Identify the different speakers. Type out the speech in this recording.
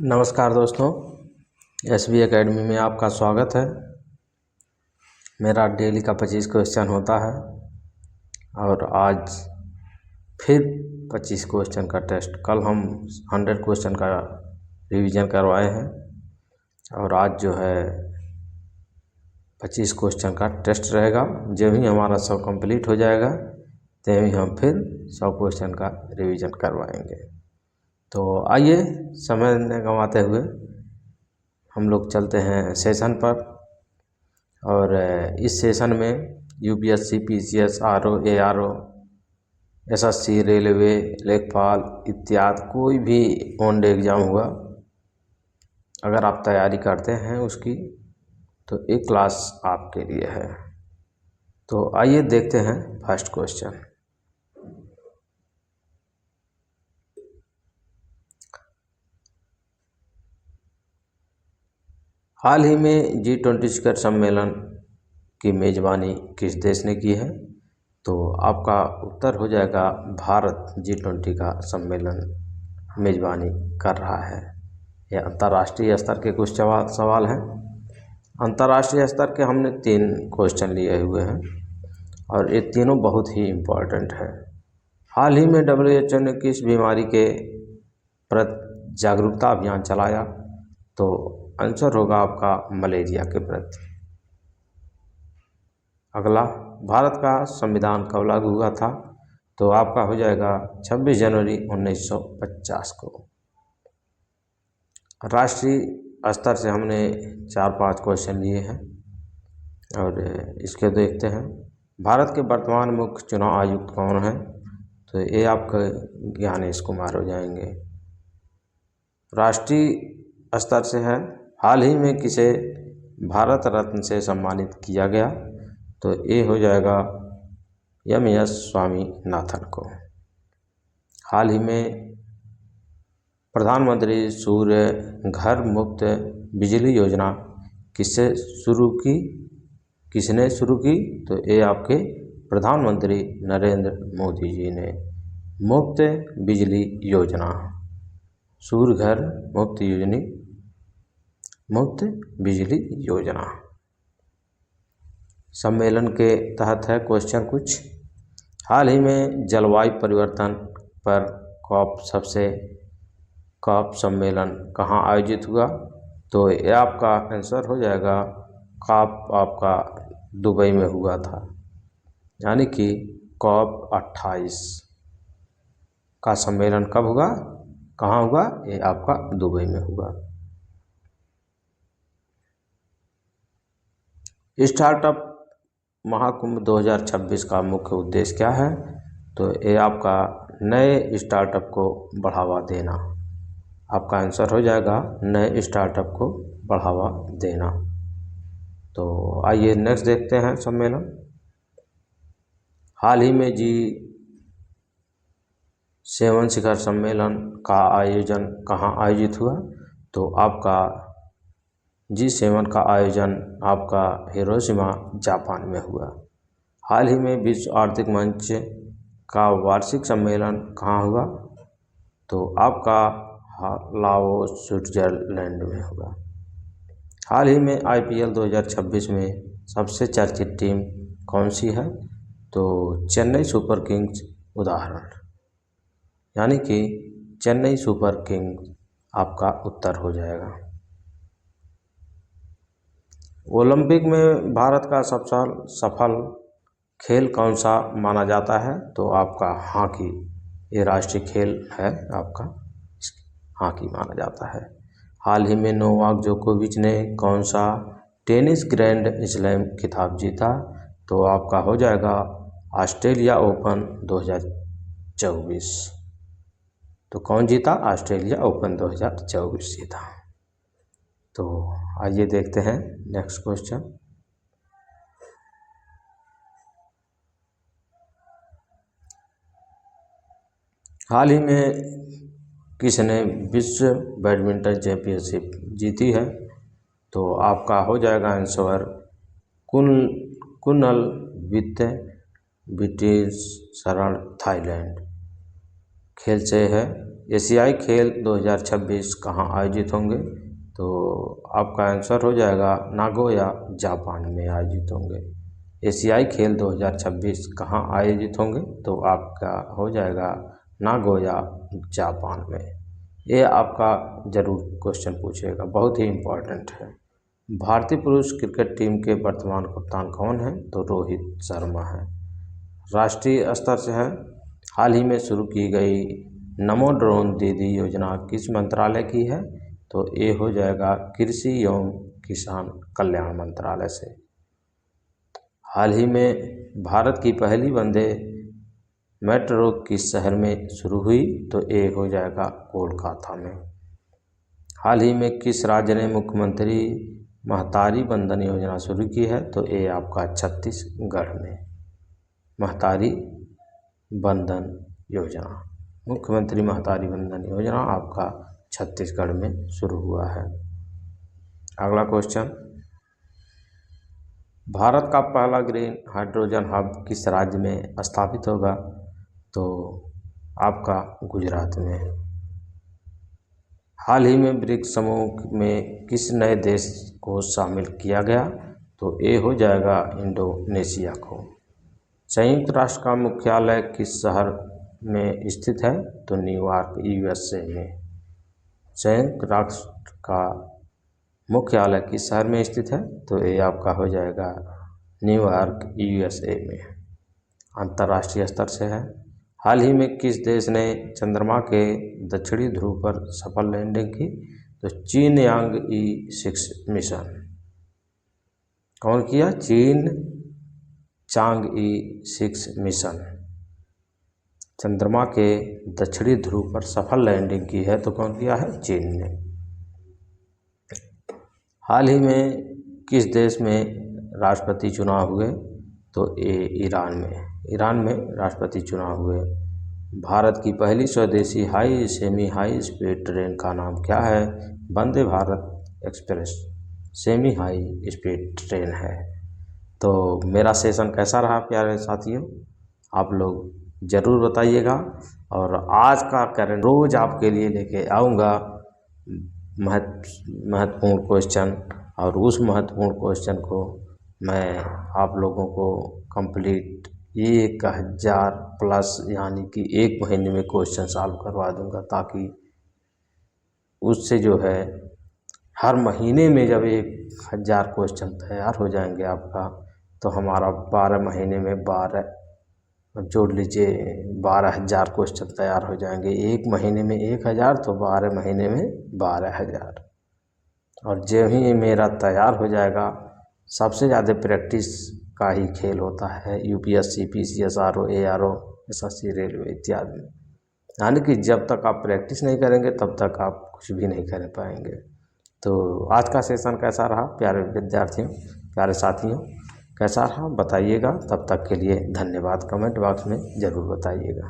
Speaker 1: नमस्कार दोस्तों, SB academy में आपका स्वागत है। मेरा डेली का 25 क्वेश्चन होता है और आज फिर 25 क्वेश्चन का टेस्ट। कल हम 100 क्वेश्चन का रिवीजन करवाए हैं और आज जो है 25 क्वेश्चन का टेस्ट रहेगा। जब ही हमारा सब कंप्लीट हो जाएगा तभी हम फिर 100 क्वेश्चन का रिवीजन करवाएंगे। तो आइए समय न गंवाते हुए हम लोग चलते हैं सेशन पर। और इस सेशन में UPSC, PCS, RO, ARO, SSC, railway, लेखपाल इत्यादि कोई भी ऑन डे एग्ज़ाम हुआ, अगर आप तैयारी करते हैं उसकी तो एक क्लास आपके लिए है। तो आइए देखते हैं फर्स्ट क्वेश्चन। हाल ही में G20 शिखर सम्मेलन की मेज़बानी किस देश ने की है? तो आपका उत्तर हो जाएगा भारत G20 का सम्मेलन मेज़बानी कर रहा है। यह अंतर्राष्ट्रीय स्तर के कुछ सवाल हैं। अंतर्राष्ट्रीय स्तर के हमने 3 क्वेश्चन लिए हुए हैं और ये तीनों बहुत ही इम्पोर्टेंट है। हाल ही में WHO ने किस बीमारी के प्रति जागरूकता अभियान चलाया? तो आंसर होगा आपका मलेरिया के प्रति। अगला, भारत का संविधान कब लागू हुआ था? तो आपका हो जाएगा 26 जनवरी 1950 को। राष्ट्रीय स्तर से हमने 4-5 क्वेश्चन लिए हैं और इसके देखते हैं। भारत के वर्तमान मुख्य चुनाव आयुक्त कौन हैं? तो ये आपके ज्ञानेश कुमार हो जाएंगे। राष्ट्रीय स्तर से है, हाल ही में किसे भारत रत्न से सम्मानित किया गया? तो ये हो जाएगा MS स्वामीनाथन को। हाल ही में प्रधानमंत्री सूर्य घर मुफ्त बिजली योजना किसने शुरू की? तो ये आपके प्रधानमंत्री नरेंद्र मोदी जी ने मुफ्त बिजली योजना, सूर्य घर मुफ्त बिजली योजना। सम्मेलन के तहत है क्वेश्चन कुछ। हाल ही में जलवायु परिवर्तन पर COP सम्मेलन कहाँ आयोजित हुआ? तो ये आपका आंसर हो जाएगा COP आपका दुबई में हुआ था, यानी कि COP 28 का सम्मेलन कब हुआ, कहाँ हुआ? ये आपका दुबई में हुआ। स्टार्टअप महाकुंभ 2026 का मुख्य उद्देश्य क्या है? तो ये आपका नए स्टार्टअप को बढ़ावा देना। आपका आंसर हो जाएगा नए स्टार्टअप को बढ़ावा देना। तो आइए नेक्स्ट देखते हैं सम्मेलन। हाल ही में G7 शिखर सम्मेलन का आयोजन कहाँ आयोजित हुआ? तो आपका G7 का आयोजन आपका हिरोशिमा जापान में हुआ। हाल ही में विश्व आर्थिक मंच का वार्षिक सम्मेलन कहाँ हुआ? तो आपका लाओस स्विट्जरलैंड में हुआ। हाल ही में IPL 2026 में सबसे चर्चित टीम कौन सी है? तो चेन्नई सुपर किंग्स उदाहरण, यानी कि चेन्नई सुपर किंग्स आपका उत्तर हो जाएगा। ओलंपिक में भारत का सबसे सफल खेल कौन सा माना जाता है? तो आपका हॉकी, ये राष्ट्रीय खेल है आपका, हॉकी माना जाता है। हाल ही में नोवाक जोकोविच ने कौन सा टेनिस ग्रैंड स्लैम खिताब जीता? तो आपका हो जाएगा ऑस्ट्रेलिया ओपन 2024। तो कौन जीता? ऑस्ट्रेलिया ओपन 2024 जीता। तो आइए देखते हैं नेक्स्ट क्वेश्चन। हाल ही में किसने विश्व बैडमिंटन चैंपियनशिप जीती है? तो आपका हो जाएगा आंसर कुनल विट्टिंसरन थाईलैंड खेल से है, एशियाई खेल 2026 कहाँ आयोजित होंगे? तो आपका आंसर हो जाएगा नागोया, जापान में आयोजित होंगे। एशियाई खेल 2026 कहाँ आयोजित होंगे? तो आपका हो जाएगा नागोया, जापान में। ये आपका ज़रूर क्वेश्चन पूछेगा, बहुत ही इम्पोर्टेंट है। भारतीय पुरुष क्रिकेट टीम के वर्तमान कप्तान कौन है? तो रोहित शर्मा है। राष्ट्रीय स्तर से है, हाल ही में शुरू की गई नमो ड्रोन दीदी योजना किस मंत्रालय की है? तो ये हो जाएगा कृषि एवं किसान कल्याण मंत्रालय से। हाल ही में भारत की पहली वंदे मेट्रो किस शहर में शुरू हुई? तो ये हो जाएगा कोलकाता में। हाल ही में किस राज्य ने मुख्यमंत्री महतारी बंधन योजना शुरू की है? तो ये आपका छत्तीसगढ़ में महतारी बंधन योजना, मुख्यमंत्री महतारी बंधन योजना आपका छत्तीसगढ़ में शुरू हुआ है। अगला क्वेश्चन, भारत का पहला ग्रीन हाइड्रोजन हब किस राज्य में स्थापित होगा? तो आपका गुजरात में। हाल ही में ब्रिक्स समूह में किस नए देश को शामिल किया गया? तो ये हो जाएगा इंडोनेशिया को। संयुक्त राष्ट्र का मुख्यालय किस शहर में स्थित है? तो न्यूयॉर्क, यूएसए में। संयुक्त राष्ट्र का मुख्यालय किस शहर में स्थित है? तो ये आपका हो जाएगा न्यूयॉर्क, यूएसए में। अंतर्राष्ट्रीय स्तर से है, हाल ही में किस देश ने चंद्रमा के दक्षिणी ध्रुव पर सफल लैंडिंग की? तो चीन यांग-ई-6 मिशन। कौन किया? चीन चांग-ई-6 मिशन चंद्रमा के दक्षिणी ध्रुव पर सफल लैंडिंग की है। तो कौन किया है? चीन ने। हाल ही में किस देश में राष्ट्रपति चुनाव हुए? तो ये ईरान में राष्ट्रपति चुनाव हुए। भारत की पहली स्वदेशी सेमी हाई स्पीड ट्रेन का नाम क्या है? Vande Bharat express semi high speed train है। तो मेरा सेशन कैसा रहा प्यारे साथियों? आप लोग ज़रूर बताइएगा। और आज का करंट रोज़ आपके लिए लेके आऊँगा महत्वपूर्ण क्वेश्चन, और उस महत्वपूर्ण क्वेश्चन को मैं आप लोगों को कंप्लीट 1000 प्लस यानी कि 1 महीने में क्वेश्चन सॉल्व करवा दूंगा, ताकि उससे जो है हर महीने में जब 1000 क्वेश्चन तैयार हो जाएंगे आपका, तो हमारा 12 महीने में 12 जोड़ लीजिए 12,000 क्वेश्चन तैयार हो जाएंगे। 1 महीने में 1000 तो 12 महीने में 12,000। और जो ही मेरा तैयार हो जाएगा, सबसे ज़्यादा प्रैक्टिस का ही खेल होता है UPSC, PCS, RO, ARO, SSC, railway इत्यादि। यानी कि जब तक आप प्रैक्टिस नहीं करेंगे तब तक आप कुछ भी नहीं कर पाएंगे। तो आज का सेशन कैसा रहा प्यारे विद्यार्थियों, प्यारे साथियों, कैसा रहा बताइएगा। तब तक के लिए धन्यवाद। कमेंट बॉक्स में ज़रूर बताइएगा।